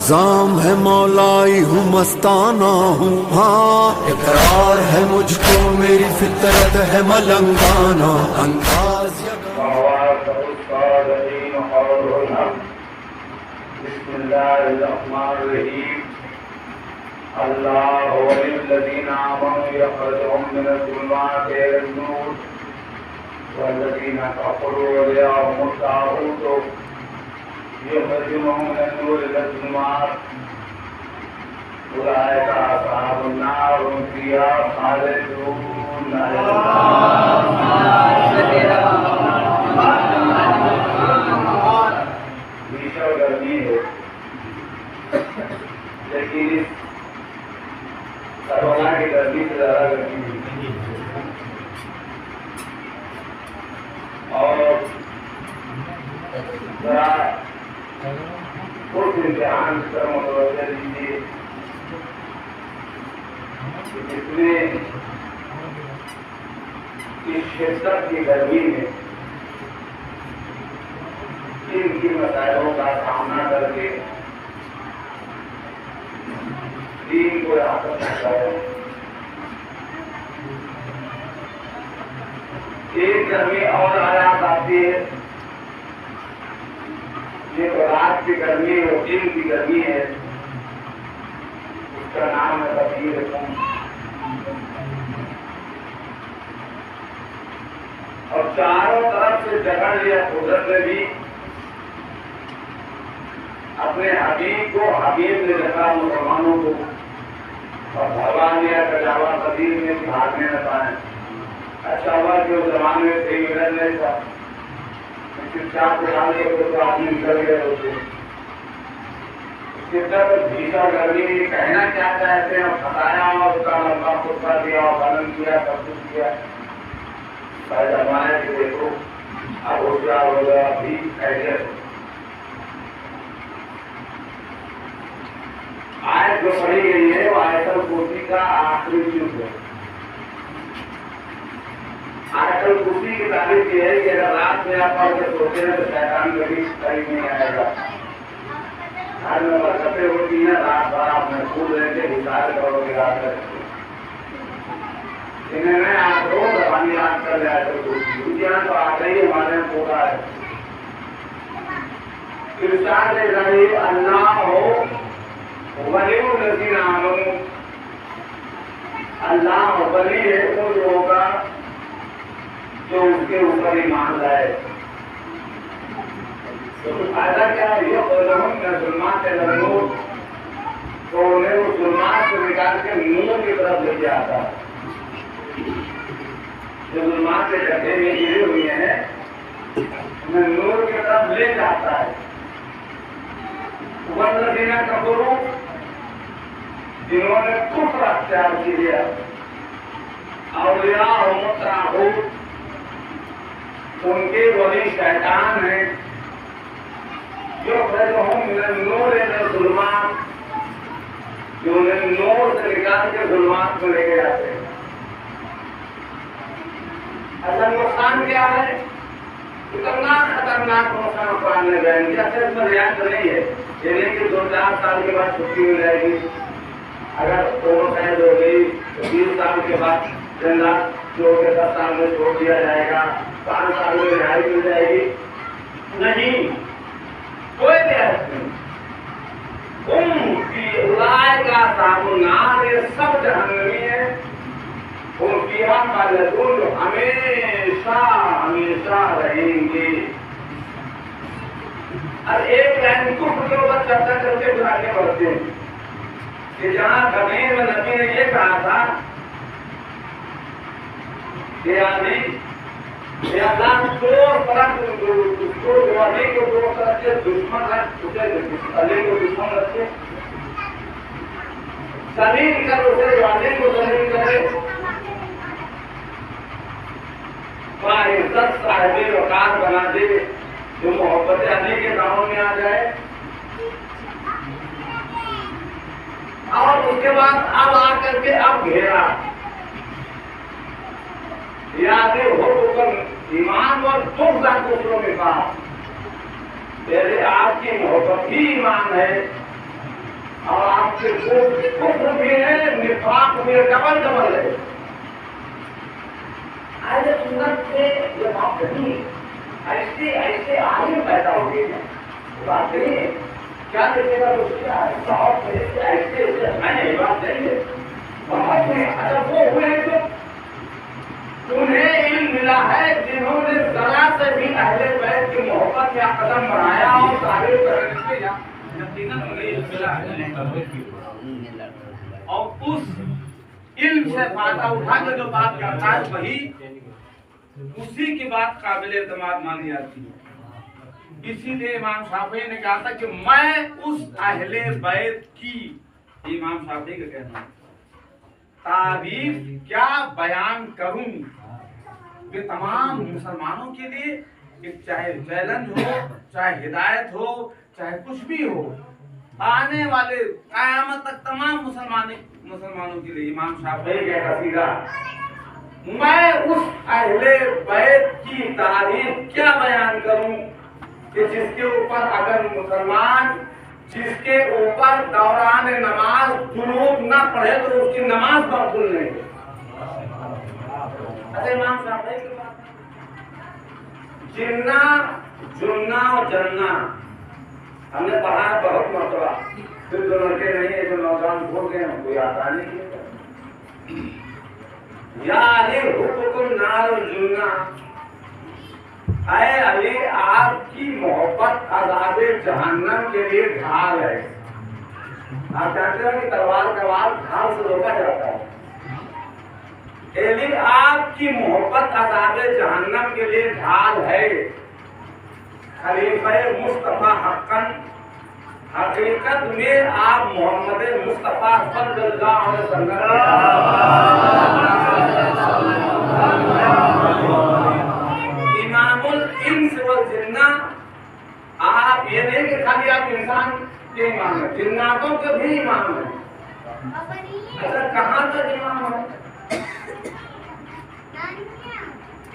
زام ہے مولائی ہوں مستانہ ہوں، ہاں اقرار ہے مجھ کو میری فطرت ہے ملنگانہ، انداز بسم اللہ الرحمن الرحیم۔ اللہ ولی الذین آمنوا یخرجهم من الظلمات إلى النور والذین کفروا أولیاؤهم الطاغوت یخرجونهم من النور إلى الظلمات أولئک أصحاب النار هم فیہا خالدون۔ بھیشن گرمی ہے، لیکن اس کرونا کی گرمی سے زیادہ گرمی ہے، اور ذرا کچھ امتحان پر متوجہ دیجیے کہ جس میں اس شدت کی گرمی میں ان کی مسائلوں کا سامنا کر کے دین کو راحت پہنچا ہے۔ ایک گرمی اور آیات آتی ہے، یہ تو رات کی گرمی اور دن کی گرمی ہے، اس کا نام ہے تبدیل قوم۔ اور چاروں طرف سے جگڑ لیا قدرت نے بھی، اپنے حبیب کو حبیب نے رکھا مسلمانوں کو، اور بھگوانیہ کجاوا قدیر میں بھاگنے نہ پائے۔ اچھا ہوا کہ اس زمانے میں کوئی مدد نہیں تھا، چار سال کے تو آدمی نکل گئے ہوتے۔ شدت بھیشن گرمی کہنا کیا چاہتے ہیں، اور بتایا اور اس کا لمبا خطبہ دیا اور بیان کیا، سب کچھ کیا۔ زمانے کے دیکھو اب ہوشیار ہو گیا، بھی خیریت ہو۔ آیت جو پڑھی گئی ہے وہ آیت الکرسی کا آخری جز ہے۔ آیت الکرسی کی تعریف یہ ہے کہ اگر رات میں آپ پڑھ کے سوتے ہیں تو شیطان کبھی قریب نہیں آئے گا۔ گھر میں برکتیں ہوتی ہیں، رات بھر آپ محفوظ رہیں گے، حساب کرو گے رات میں۔ انہیں میں آپ روز زبانی یاد کر لے آیت الکرسی، یہاں تو آتے ہی ہمارے یہاں پورا ہے۔ ارشاد الہی اللہ ہو ولی الذین آمنوا، اللہ ولی ہے وہ لوگوں کا جو اس کے اوپر ایمان لائے۔ تو فائدہ کیا ہے؟ یخرجونہم من الظلمات إلى النور، تو انہیں وہ ظلمات سے نکال کے نور کی طرف لے جاتا ہے۔ جو ظلمات کے گڈھے میں گری ہوئی ہیں انہیں نور کی طرف لے جاتا ہے۔ والذین کفروا، جنہوں نے کفر اختیار کیا، اولیاءہم الطاغوت، ان کے ولی شیطان ہیں، یخرجونہم من النور إلى الظلمات، جو انہیں نور سے نکال کے ظلمات کو لے کے جاتے ہیں۔ اصل نقصان کیا ہے؟ اتنا خطرناک نقصان قرآن نے بیان کیا، صرف میں ریاض نہیں ہے، یہ نہیں کہ 2-4 سال کے بعد چھٹی ہو جائے گی، اگر دونوں قید ہو گئی تو 20 سال کے بعد زندہ جو کہ 10 سال میں چھوڑ دیا جائے گا، 5 سال میں رہائی مل جائے گی، نہیں، کوئی ریاض نہیں۔ اولئک اصحاب النار، یہ سب جہنمی ہیں، ہم فیہا خالدون، جو ہمیشہ ہمیشہ رہیں گے۔ اب ایک لائن کفر کے اوپر چرچا کر کے پھر آگے بڑھتے ہیں کہ جہاں زمین میں نبی نے یہ کہا تھا کہ اللہ دو طرف علی کو دو طرف سے دشمن رکھ، علی کو دشمن رکھے، زمین کر اسے جو علی کو زمین کرے، عزت صاحب وقار بنا دے، جو محبت علی کے ناموں میں آ جائے۔ اور اس کے بعد اب آ کر کے اب گھیرا یاد ہو ایمان اور ترزا دوسروں کے پاس، پہلے آپ کی محبت ہی ایمان ہے، اور آپ کے کفر بھی ہے، نفاق بھی ہے، ڈبل ڈبل ہے۔ اہل سنت سے یہ بات نہیں ہے، ایسے ایسے عالم پیدا ہو گئے ہیں، بات نہیں ہے کیا دیکھے گا تو کیا ہے، بہت ایسے ایسے میں یہ بات نہیں ہے، بہت میں اگر وہ ہوئے تو انہیں علم ملا ہے جنہوں نے ذرا سے بھی اہل بیت کی محبت یا قدم بڑھایا اور تعریف کرنے سے یقیناً انہیں علم ملا ہے، اور اس علم سے فائدہ اٹھا کے جو بات کرتا ہے وہی اسی کی بات قابل اعتماد مانی جاتی ہے۔ اسی لیے امام شافعی نے کہا تھا کہ میں اس اہل بیت کی، امام شافعی کا کہنا ہے، تعریف کیا بیان کروں کہ تمام مسلمانوں کے لیے کہ چاہے چیلنج ہو، چاہے ہدایت ہو، چاہے کچھ بھی ہو، آنے والے قیامت تک تمام مسلمانوں کے لیے امام شافعی کا قصیدہ، میں اس اہل بیت کی تعریف کیا بیان کروں کہ جس کے اوپر اگر مسلمان جس کے اوپر دوران نماز درود نہ پڑھے تو اس کی نماز مقبول نہیں ہے۔ امام شافعی کی بات جنہ جنہ اور جنہ ہم نے پڑھا ہے بہت مرتبہ، پھر جو لڑکے نہیں ہیں جو نوجوان بھول گئے ہیں کوئی آسانی نہیں ہے۔ یا علی حکم نار الجنہ، اے علی آپ کی محبت عذاب جہنم کے لیے ڈھال ہے۔ آپ جانتے ہیں کہ تلوار کا وار ڈھال سے روکا جاتا ہے، علی آپ کی محبت عذاب جہنم کے لیے ڈھال ہے۔ خلیفہ مصطفیٰ حقاً، حقیقت میں آپ محمد مصطفیٰ صلی اللہ علیہ وسلم امام الانس والجنہ، آپ یہ نہیں کہ خالی آپ انسان کے امام ہیں، جناتوں کے بھی امام ہیں۔ اچھا کہاں تک امام ہے؟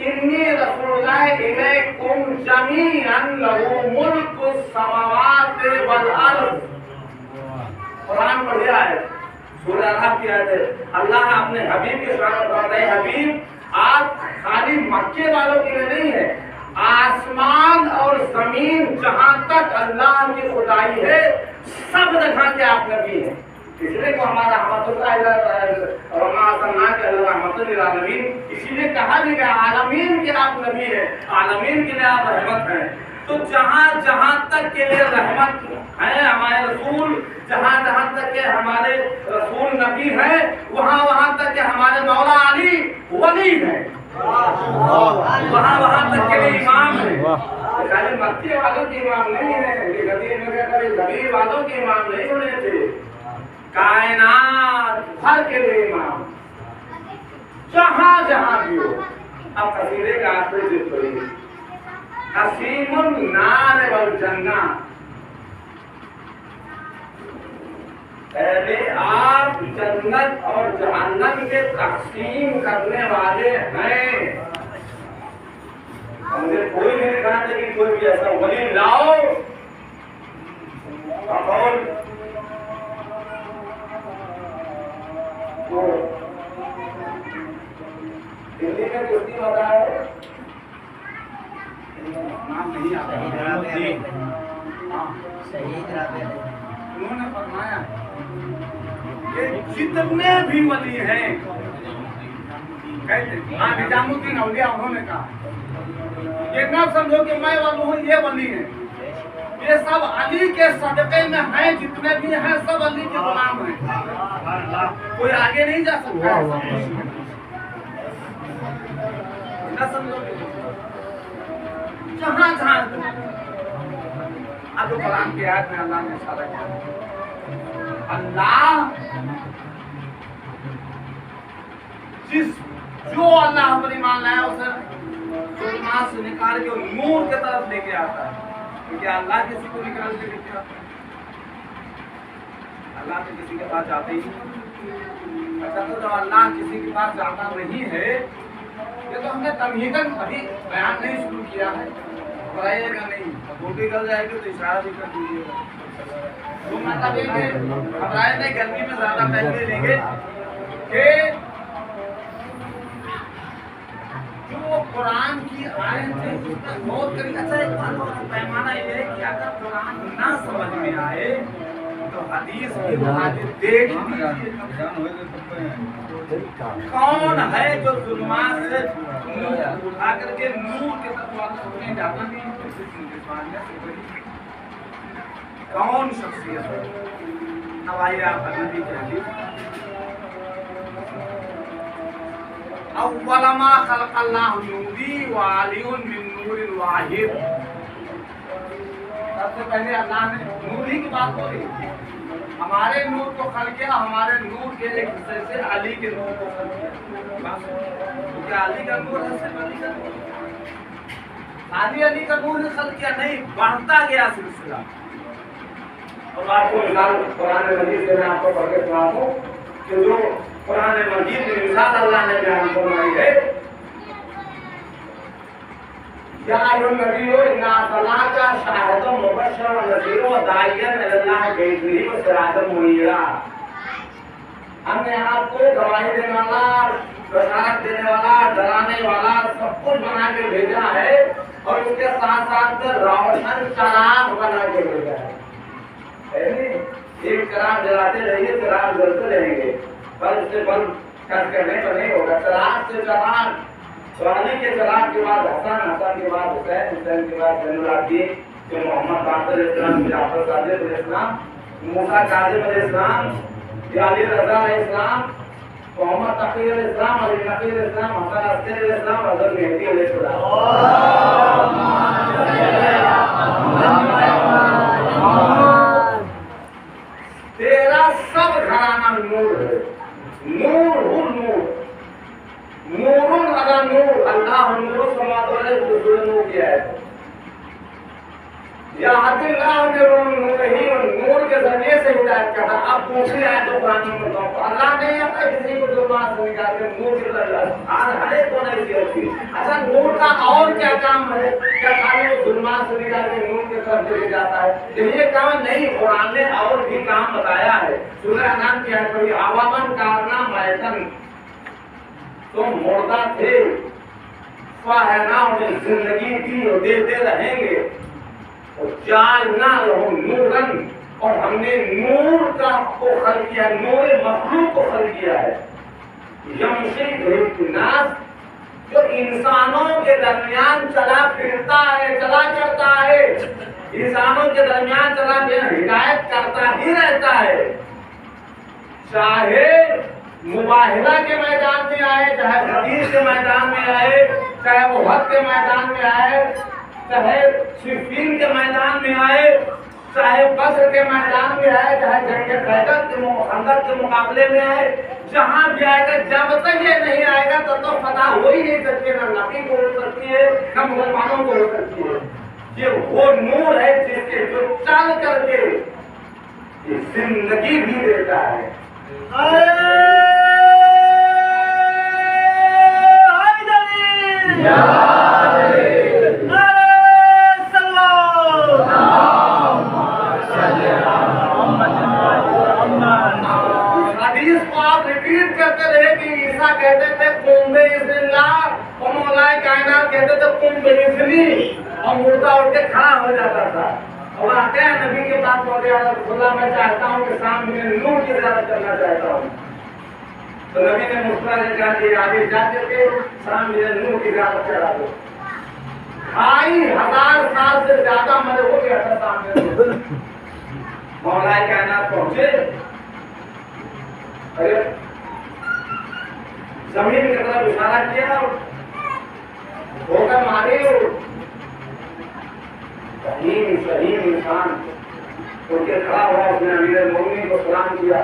انی رسول اللہ الیکم جمیعا لہ ملک السماوات والارض، قرآن پڑھیا ہے، سورہ اعراف کی آیت ہے۔ اللہ اپنے حبیب کی شان فرماتا ہے، حبیب آپ خالی مکے والوں کے لیے نہیں ہے، آسمان اور زمین جہاں تک اللہ کی خدائی ہے سب جگہ کے آپ نبی ہیں۔ اس لیے کو ہمارا رحمت للعالمین، اسی لیے کہا بھی کہ عالمین کے آپ نبی ہیں، عالمین کے لیے آپ رحمت ہیں۔ تو جہاں جہاں تک کے لیے رحمت ہے ہمارے رسول، جہاں جہاں تک کہ ہمارے رسول نبی ہیں، وہاں وہاں تک کہ ہمارے مولا علی ولی ہیں، وہاں وہاں تک کے لیے امام ہیں۔ خالی مکے والوں کے امام نہیں ہیں، غریب والوں کے امام نہیں ہونے تھے، کائنات بھر کے لیے امام، جہاں جہاں بھی ہو۔ اب قصیدے کا آخری جو پڑھیے، قسیم النار والجنہ، پہلے آپ جنت اور جہنم کے تقسیم کرنے والے ہیں۔ مجھے کوئی نہیں دکھانا تھا کہ کوئی بھی ایسا ولی لاؤ اور دلی میں کشتی ہوتا ہے، نام نہیں آتا، انہوں نے فرمایا کہ جتنے بھی ولی ہیں، نظام الدین اولیاء انہوں نے کہا یہ نہ سمجھو کہ میں ولی ہوں یہ ولی ہیں، یہ سب علی کے صدقے میں ہیں، جتنے بھی ہیں سب علی کے غلام ہیں، کوئی آگے نہیں جا سکتا ہے، نہ سمجھو جہاں جہاں۔ اب قرآن کی آیت میں اللہ نے اشارہ کیا، اللہ جو اللہ پر ایمان لایا اسے ظلمات سے نکال کے نور کی طرف لے کے آتا ہے، کیونکہ اللہ کسی کو نکال کے لے کے آتا ہے، اللہ تو کسی کے پاس جاتے ہی نہیں۔ اچھا تو جب اللہ کسی کے پاس جاتا نہیں ہے، یہ تو ہم نے تمہیداً ابھی بیان نہیں شروع کیا ہے، بتائیے گا نہیں، چھوٹی کر جائے گی تو اشارہ بھی کر دیجیے گا۔ وہ مطلب یہ کہ ہمارے نہیں گرمی میں زیادہ ٹائم دے لیں گے کہ جو قرآن کی آیت ہے اس پر غور کریں. اچھا ایک بات اور پیمانہ یہ ہے کہ اگر قرآن نہ سمجھ میں آئے تو حدیث کی حاجت دیکھ لیجیے کون ہے جو ظلمات سے نور اٹھا کر کے نور کے طرف واپس نہیں جاتا نہیں. کون شخصیت ہے؟ اب آئیے آپ کا نبی کہیے اول ما خلق اللہ نوری وعلی من نور واحد. سب سے پہلے اللہ نے نور ہی کی بات ہو رہی ہے. ہمارے نور کو خلق کیا, ہمارے نور کے ایک حصے سے علی کے نور کو خلق کیا. کیونکہ علی کا نور ہے صرف علی کا نور, علی کا نور نے خلق کیا نہیں, بڑھتا گیا سلسلہ. اور آپ کو مثال قرآن مجید سے میں آپ کو پڑھ کے سناتا ہوں کہ جو قرآن مجید میں مثال اللہ نے بیان فرمائی ہے. یا ایھا النبی انا ارسلناک شاہدا مبشرا ونذیرا وداعیا الی اللہ باذنہ وسراجا منیرا. ہم نے آپ کو گواہی دینے والا, بشارت دینے والا, ڈرانے والا سب کچھ بنا کے بھیجا ہے اور اس کے ساتھ ساتھ روشن چراغ بنا کے بھیجا ہے. ایک چراغ جلاتے رہیے, چراغ جلتے رہیں گے, پر اس سے بند کرنے پر نہیں ہوگا. چراغ سے چراغ, علی کے چراغ کے بعد حسن, حسن کے بعد حسین, حسین کے بعد زین العابدین, پھر محمد باقر علیہ السلام, جعفر صادق علیہ السلام, موسیٰ کاظم علیہ السلام, علی رضا علیہ السلام, محمد تقی علیہ السلام, علی نقی علیہ السلام, حسن عسکری علیہ السلام, حضرت مہدی علیہ السلام. تیرا سب گھرانہ نور ہے. نور ہو نور, نور اگر نور, اللہ نور السماوات والارض, نور کیا ہے یا حد اللہ نور ہی, نور کے ذریعے سے ہدایت کرتا. اب دوسری آیت تو قرآن میں بتاؤں تو اللہ نہیں آتا کسی کو ظلمات سے نکال کے نور کی طرف ہر ایک کو نہیں ہوتی. اچھا نور کا اور کیا کام ہے؟ کیا خالی وہ ظلمات سے نکال کے نور کی طرف لے جاتا ہے؟ یہ کام نہیں, قرآن نے اور بھی کام بتایا ہے. سورہ انعام کی آیت پڑھی, عوامن کارنا میتن, تم مردہ تھے, فاہنا انہیں زندگی دی اور دیتے رہیں گے. جعلنا لہم نورا, اور ہم نے نور کا کو خلق کیا, نور مخلوق کو خلق کیا ہے. یمشی بہ الناس, جو انسانوں کے درمیان چلا پھرتا ہے, چلا کرتا ہے, انسانوں کے درمیان چلا پھر ہدایت کرتا ہی رہتا ہے. چاہے مباہلہ کے میدان میں آئے, چاہے حدیث کے میدان میں آئے, چاہے وہ حق کے میدان میں آئے, چاہے صفین کے میدان میں آئے, چاہے بدر کے میدان میں آئے, چاہے جنگ خندق کے مقابلے میں آئے, جہاں بھی آئے گا, جب تک یہ نہیں آئے گا تب تو فتح ہو ہی نہیں سکتی. نہ نبی کو ہو سکتی ہے, نہ مسلمانوں کو ہو سکتی ہے. یہ وہ نور ہے جس کے جو چل کر کے زندگی بھی دیتا ہے. حدیث کو آپ ریپیٹ کرتے رہے کہ عیسیٰ کہتے تھے قم بإذن اللہ, اور مولا کائنات کہتے تھے قم بإذنی, اور مردہ اٹھ کے کھڑا ہو جاتا تھا. اور آتے ہیں نبی کے پاس پہنچے, اللہ میں چاہتا ہوں کہ سامنے نور کی زیارت کرنا چاہتا ہوں. تو نبی نے مسکرا کے کہا کہ آگے جا کر کے سامنے نور کی زیارت کرا دو. 2500 سال سے زیادہ مرے ہو گیا تھا سامنے. مولا کائنات پہنچے, زمین کی طرف اشارہ کیا, ہو کر مارے, شہید انسان اٹھ کے کھڑا ہوا, اس نے امیر المومنین کو سلام کیا.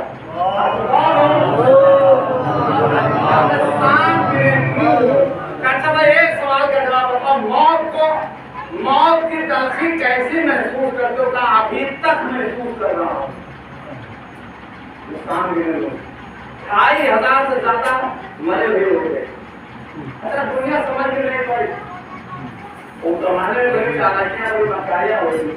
ایک سوال کا جواب بتاؤ, موت کی تلخی کیسی محسوس کرتے ہو؟ کہا ابھی تک محسوس کر رہا ہوں. 2500 سے زیادہ مرے ہوئے ہو گئے. اچھا دنیا سمجھ میں نہیں پڑی, وہ زمانے میں بڑی چالاکیاں اور مکاریاں ہو رہی تھی.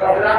10,000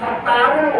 70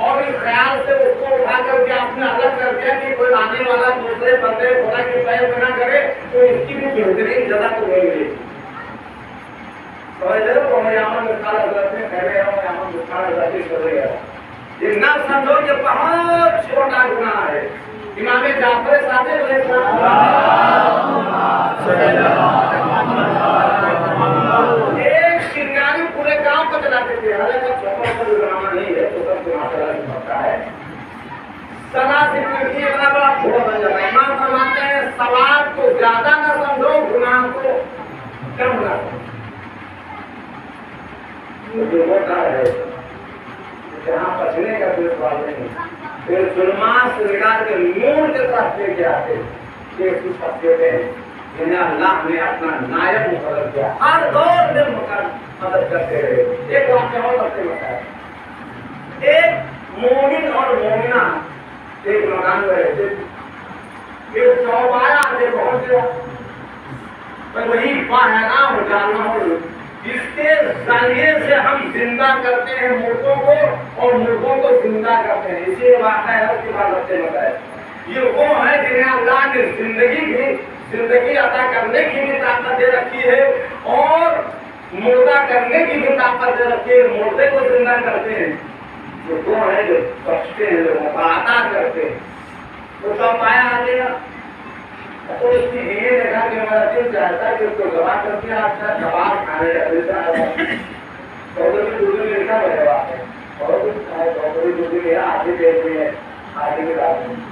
اور اس خیال سے اس کو اٹھا کر کے آپ نے الگ کر دیا کہ کوئی آنے والا دوسرے بندے خدا کے پیر میں نہ کرے تو اس کی بھی بہترین جگہ تو نہیں ملے گی. سمجھ رہے ہو؟ میں یہاں مثال حضرت میں کہہ رہا ہوں، یہاں مثال حضرت کر رہا ہوں. یہ نہ سمجھو کہ بہت چھوٹا گناہ ہے. امام جعفر صادق علیہ السلام ایک شنگاری پورے گاؤں کو چلاتے تھے. حالانکہ چھوٹا سا ڈرامہ نہیں ہے، تو سب کو ماشاءاللہ کی پتہ ہے. سلا سے لڑکی اتنا بڑا چھوڑ بن جاتا ہے. امام فرماتے ہیں ثواب کو زیادہ نہ سمجھو، گناہ کو کم نہ سمجھو. جو ہوتا ہے جہاں بچنے کا کوئی سوال نہیں، پھر ظلمات سے نکال کے نور کے طرف لے کے آتے. یہ اس شخصیتیں جنہیں اللہ نے اپنا نائب مقرر کیا، ہر دور میں مدد کرتے رہے. ایک واقعہ اور کرتے بتایا. ایک مومن اور مومنہ ایک مکان میں رہتے تھے. ایک چوپایا آگے پہنچ گیا، وہی باہرا ہو جانا ہو جس کے ذریعے سے ہم زندہ کرتے ہیں مردوں کو اور مردوں کو زندہ کرتے ہیں. اسی واقعہ ہے اس کے بعد بچے بتائے. یہ وہ ہے جنہیں اللہ نے زندگی عطا کرنے کی بھی طاقت دے رکھی ہے اور مردہ کرنے کی بھی طاقت دے رکھی ہے. مردے کو زندہ کرتے ہیں. جو وہ ہے جو بخشتے ہیں، جو عطا کرتے ہیں. تو سب آیا آ گیا تو اس کی یہ دیکھا کہ میرا دل چاہتا ہے کہ اس کو دبا کر کے آپ کا کباب کھانے کا دل چاہتا ہے. دوسری لکھا میرے بات ہے اور دوسری آدھی دیکھ رہی ہے، آدھی کی بات نہیں.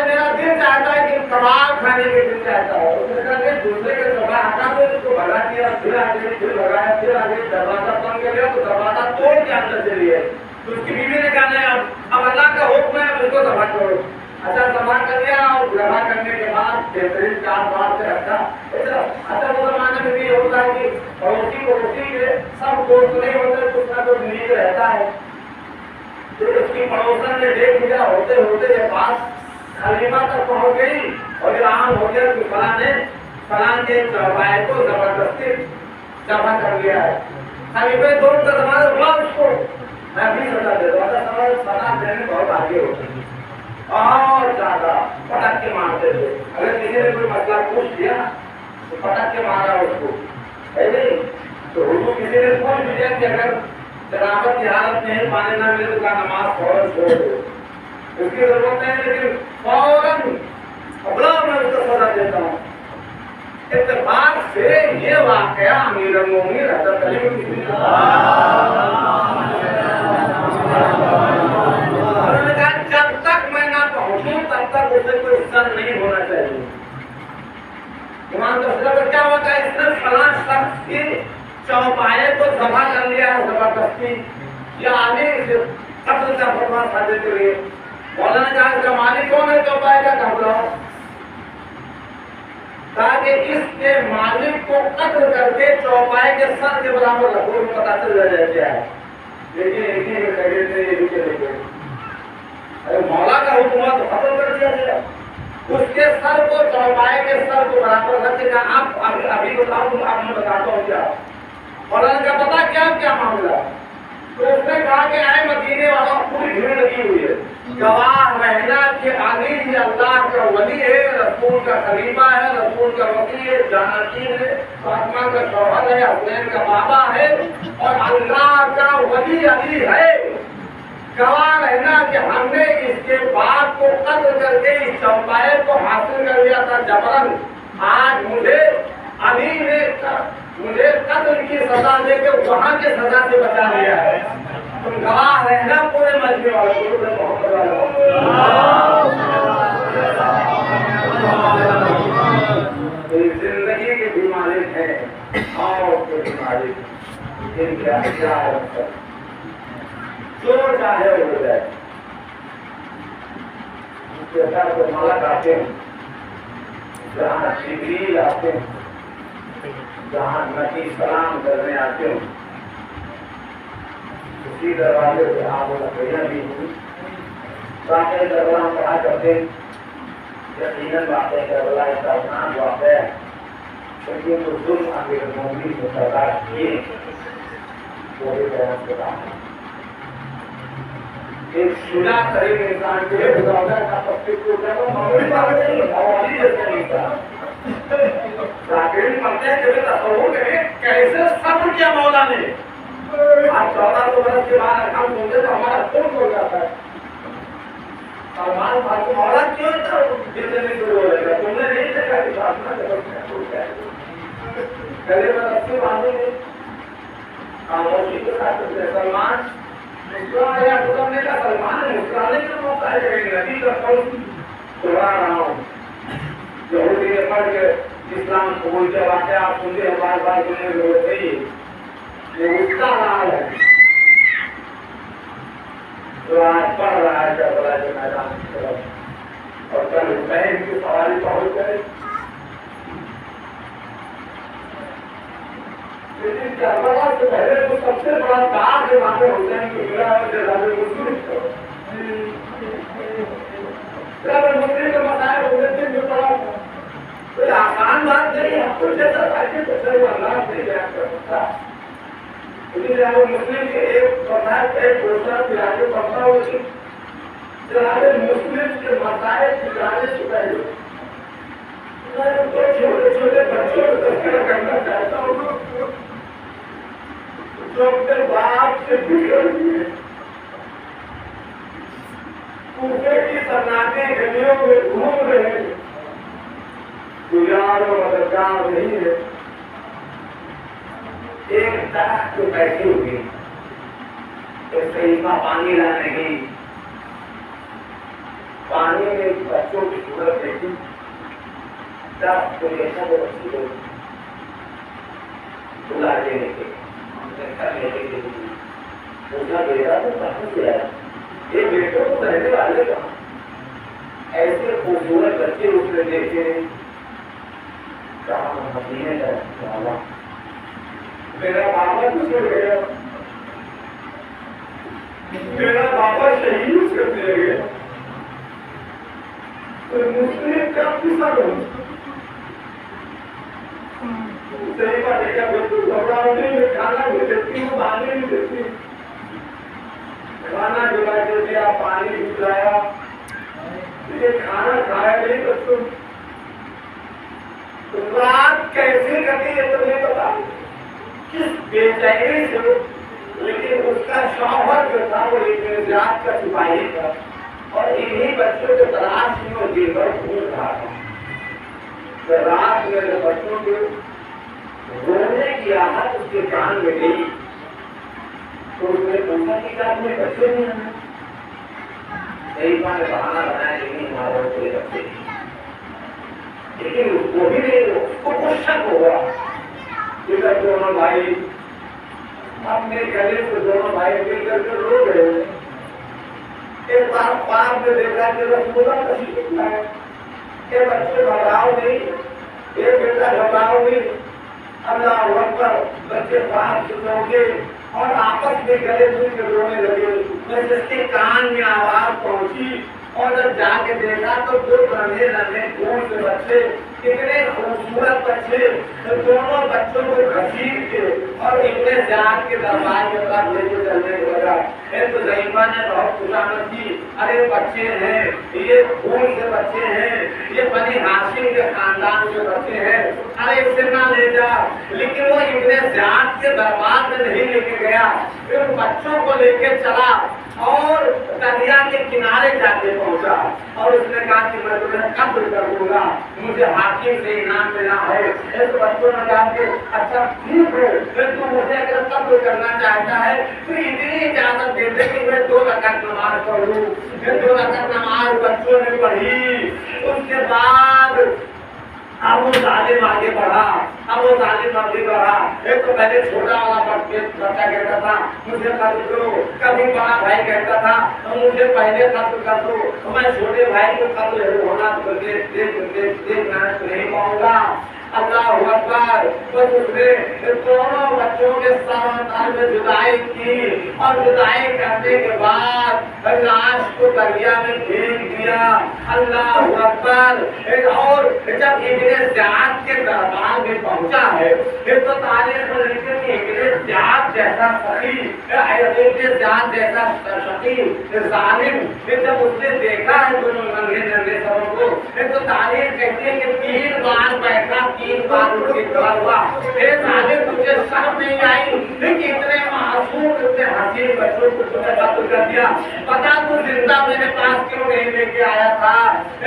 میرا دل چاہتا ہے کہ کباب کھانے کے دل چاہتا ہے. اس نے کہا کہ دوسرے کے دبا ہٹا دو، اس کو بھگا دیا، پھر آگے پھر لگایا، پھر آگے دروازہ بند کر دیا تو دروازہ توڑ کے اندر چلی ہے. تو اس کی بیوی نے کہا نہیں اب اللہ کا حکم ہے اس کو دبا کرو. اچھا دبا کر دیا اور دبا کرنے کے بعد بہترین 4 بار سے رکھا. اچھا وہ زمانے میں بھی ہوتا ہے کہ پڑوسی پڑوسی کے سب دوست نہیں ہوتے، کچھ نہ کچھ نیچ رہتا ہے. تو اس کی پڑوسن نے دیکھ لیا، ہوتے ہوتے یہ بات خلیفہ تک پہنچ گئی اور یہ عام ہو گیا کہ فلاں کے چوپائے کو زبردستی دبا کر لیا ہے. خلیفہ دور کا زمانہ ہوا اس کو میں بھی سزا دے دوں. سزا دینے بہت آگے ہوتی ہے اور زیادہ پٹک کے مارتے تھے. اگر کسی نے کوئی مسئلہ پوچھ دیا تو پٹک کے مارا اس کو، ہے نہیں؟ تو اردو کسی نے پوچھ دیا کہ اگر جنابت کی حالت میں پانی نہ ملے تو کیا نماز فوراً چھوڑ دو. اس کی ضرورت ہے لیکن فوراً ابلا میں اس کو سزا دیتا ہوں. اتفاق سے یہ واقعہ امیر المومنین حضرت علی کی جب تک میں نہ پہنچوں تب تک اسے کوئی سر نہیں ہونا چاہیے. ایمان کا کیا ہوتا ہے؟ اس نے فلاں شخص کی چوپائے کو ذبح کر لیا ہے زبردستی یا آگے قتل کا فرما سازے کے لیے. مولانا کہا اس کا مالک کون ہے چوپائے کا؟ گھبراؤ تاکہ اس کے مالک کو قتل کر کے چوپائے کے سر کے برابر رکھو، پتا چل جائے کیا ہے. لیکن ایک ہی خرید سے یہ بھی چلے گئے. مولا کا حکم تو ختم کر دیا گیا. اس کے سر کو چوپائے کے سر کو برابر رکھے گا. آپ ابھی بتاؤ تم آپ میں بتاتا ہوں کیا مولانا کا پتا کیا معاملہ. تو اس نے کہا کہ اے مدینے والا پوری بھیڑ لگی ہوئی ہے، گواہ رہنا کہ علی یہ اللہ کا ولی ہے، رسول کا خلیفہ ہے، رسول کا وکیل ہے، جانشین ہے، فاطمہ کا شوہر ہے، حسین کا بابا ہے اور اللہ کا ولی علی ہے. گواہ رہنا کہ ہم نے اس کے باپ کو قتل کر کے اس چوپائے کو حاصل کر لیا تھا جبرن. آج مجھے علی نے مجھے قتل کی سزا دے کے وہاں کے سزا سے بچا لیا ہے. تم گواہ رہنا پورے مجمع والوں کو محبت والوں. زندگی کے بھی مالک ہیں اور کے بھی مالک ان کے اختیار ہے، جو چاہے ہو جائے. اس کے ساتھ کو مالک آتے ہیں، جہاں جبریل آتے ہیں، جہاں نبی سلام کرنے آتے ہیں، اسی دروازے سے آپ لکڑیاں بھی ہوئی. باقی دربار پڑھا کرتے ہیں. یقیناً واقع کربلا ایک افسانہ واقع ہے، لیکن وہ ظلم امیر المومنین کو برداشت کیے وہ بھی بیان کرتا ہے. ایک شجاع ترین انسان کے لیے خدا کا تصدیق کو کرنا معمولی بات نہیں ہے، عوامی جیسا انسان ذاکرین پڑھتے ہیں کہ تصور کریں کیسے صبر کیا مولا نے. آج 1400 برس کے بعد ہم سنتے تو ہمارا خون کھول جاتا ہے. سلمان خان کو مولا کیوں اتنا جتنے شروع ہو جائے گا؟ تم نے نہیں دیکھا کہ پرارتھنا جب گلے میں رسی باندھیں گے خاموشی کے ساتھ سلمان مسکرایا خدا نے کہا سلمان مسکرانے کا موقع ہے کہ نبی کا قول سنا رہا ہوں. یہودی نے پڑھ کے اسلام قبول کے واقعہ آپ سنتے ہیں بار بار سننے کی ضرورت نہیں ہے. یہ اس کا حال ہے جو آج پڑھ رہا ہے کربلا کے میدان کی طرف اور کل حسین کی سواری پہنچ گئے. لیکن کربلا سے پہلے تو سب سے بڑا داغ امام حسین کو ملا ہے جزائر مسلم کو. جزائر مسلم کا مسائل حسین جو پڑا تھا کوئی آسان بات نہیں ہے. کچھ جیسا تاکہ کچھ وہ اللہ نہیں بیان کر سکتا. لیکن جب مسلم کے ایک فرمائش ایک گوشہ پلا کے پڑھتا ہو کہ جزائر مسلم کے مسائل پھیلانے سے پہلے میں تو چھوٹے چھوٹے بچوں کو تذکرہ کرنا چاہتا ہوں جو اپنے باپ سے بگڑ ہوئے کوفے کی سناٹے گلیوں میں گھوم رہے ہیں. گزار و مددگار نہیں ہے. ایک درخت جو بیٹھی ہوئی ایک صحیفہ پانی لانے گئی. پانی میں بچوں کی صورت دیکھی. درخت کو دیکھا تو بچی کو بلا دینے کے پوچھا بیٹا تو کہاں سے آیا؟ یہ بیٹوں کو رہنے والے کہاں؟ ایسے خوبصورت بچے اس نے دیکھے کہاں مدینے کا میرا بابا گزر گیا. میرا بابا شہید کر دیا گیا. تو مسلم کا قصہ ہوں صحیح بات ہے. کیا بالکل گھبراہٹ نہیں ہے. کھانا بھی دیتی ہوں پانی بھی دیتی ہوں. کھانا جلا کے دیا پانی بھی پلایا. یہ کھانا کھایا نہیں بچوں. رات کیسے کٹی ہے تمہیں پتا کس بے چینی سے. لیکن اس کا شوہر جو تھا وہ ایک نجات کا سپاہی تھا اور انہی بچوں کے تلاش میں وہ دن بھر گھوم رہا تھا. رات میرے بچوں کے رونے کی آہت اس کے کان میں گئی تو اس نے پوچھا کہ کیا تمہیں بچے نہیں آنا؟ صحیح بات نے بہانا بنایا کہ نہیں ہمارے کوئی بچے نہیں. لیکن وہ بھی نہیں اس کو کچھ شک ہوگا کہ دونوں بھائی اپنے گلے سے دونوں بھائی مل کر کے رو گئے. ایک بار پارک میں دیکھا کہ رسول اللہ تشریف لائے. یہ بچے گھبراؤ نہیں. یہ بیٹا گھبراؤ نہیں. اللہ اکبر. بچے پارک سے سو گئے اور آپس میں گلے مل کے رونے لگے. جس کے کان میں آواز پہنچی اور جب جا کے دیکھا تو دو ننھے ننھے خون کے بچے کتنے خوبصورت بچے دونوں بچوں کو گھسیٹ کے اور ابن زیاد کے دربار کے طرف لے کے چلنے لگا. ایک ضعیفہ نے بہت خوشامد کی. ارے بچے ہیں یہ خون کے بچے ہیں یہ بنی ہاشم کے خاندان کے بچے ہیں. ارے اسے نہ لے جا. لیکن وہ ابن زیاد کے دربار میں نہیں لے کے گیا. پھر بچوں کو لے کے چلا اور دریا کے کنارے جا کے پہنچا اور اس نے کہا کہ میں تمہیں قتل کر دوں گا. مجھے حاکم سے انعام ملا ہے. ایک بچوں نے کہا کہ اچھا ٹھیک ہے تو مجھے اگر قتل کرنا چاہتا ہے تو اتنی اجازت دے دے کہ میں 2 رکعت نماز پڑھوں. 2 رکعت نماز بچوں نے پڑھی. اس کے بعد اب وہ ظالم آگے بڑھا. ایک تو پہلے چھوٹا والا بچہ کہتا تھا مجھے قتل کرو. کبھی بڑا بھائی کہتا تھا مجھے پہلے قتل کر دو. میں چھوٹے بھائی کو قتل ہونا دیکھنا نہیں پاؤں گا. اللہ اکبر. بس اس نے دونوں بچوں کے سر میں جدائی کی اور جدائی کرنے کے بعد لاش کو دریا میں پھینک دیا. دیا اللہ اکبر. اور جب ابن زیاد کے دربار میں پہنچا ہے تو تاریخ میں لکھتے ہیں ابن زیاد جیسا سخی, ابن زیاد جیسا سخی ظالم جب اس نے دیکھا ہے دونوں ننھے ننھے سبوں کو تو تاریخ کہتے ہیں کہ 3 بار بیٹھا, 3 بار اس کی دعا ہوا, اے ظالم تجھے شرم نہیں آئی کہ اتنے معصوم اتنے حسین بچوں کو تم نے قتل کر دیا, پتا تو زندہ میرے پاس کیوں نہیں لے کے آیا تھا.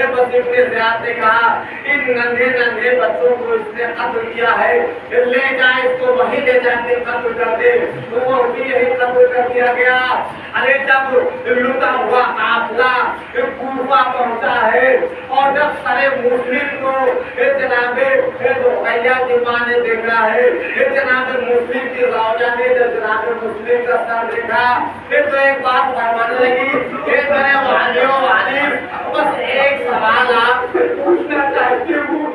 بس ابن زیاد نے کہا ان ننھے ننھے بچوں کو اس نے قتل کیا ہے, لے جا اس کو وہیں لے جا کے قتل کر دے. تو وہ بھی یہی قتل کر دیا گیا. ارے جب لوٹا ہوا قافلہ کوفہ پہنچا ہے اور جب سارے مسلم کو جناب رقیہ کی ماں نے دیکھا ہے, جناب مسلم کی زوجہ نے جناب مسلم کا سر دیکھا, پھر تو ایک بات فرمانے لگی, اے میرے والیوں والی, بس ایک سوال آپ سے پوچھنا چاہتی ہوں